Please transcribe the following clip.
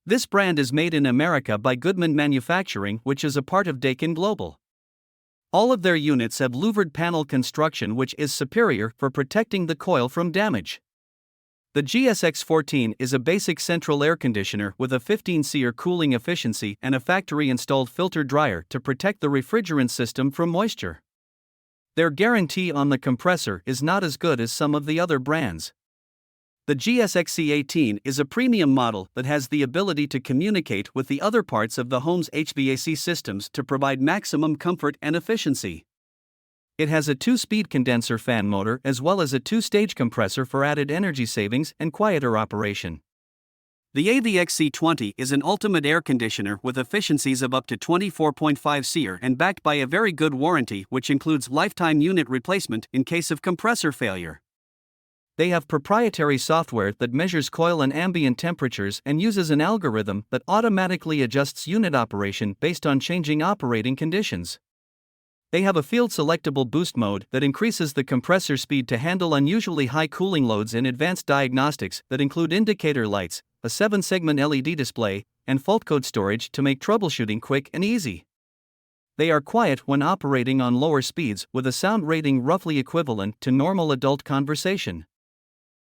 This brand is made in America by Goodman Manufacturing, which is a part of Daikin Global. All of their units have louvered panel construction, which is superior for protecting the coil from damage. The GSX-14 is a basic central air conditioner with a 15 SEER cooling efficiency and a factory-installed filter dryer to protect the refrigerant system from moisture. Their guarantee on the compressor is not as good as some of the other brands. The GSX-C18 is a premium model that has the ability to communicate with the other parts of the home's HVAC systems to provide maximum comfort and efficiency. It has a 2-speed condenser fan motor as well as a 2-stage compressor for added energy savings and quieter operation. The HvacRepairGuy is an ultimate air conditioner with efficiencies of up to 24.5 SEER and backed by a very good warranty, which includes lifetime unit replacement in case of compressor failure. They have proprietary software that measures coil and ambient temperatures and uses an algorithm that automatically adjusts unit operation based on changing operating conditions. They have a field-selectable boost mode that increases the compressor speed to handle unusually high cooling loads and advanced diagnostics that include indicator lights, a 7-segment LED display, and fault code storage to make troubleshooting quick and easy. They are quiet when operating on lower speeds with a sound rating roughly equivalent to normal adult conversation.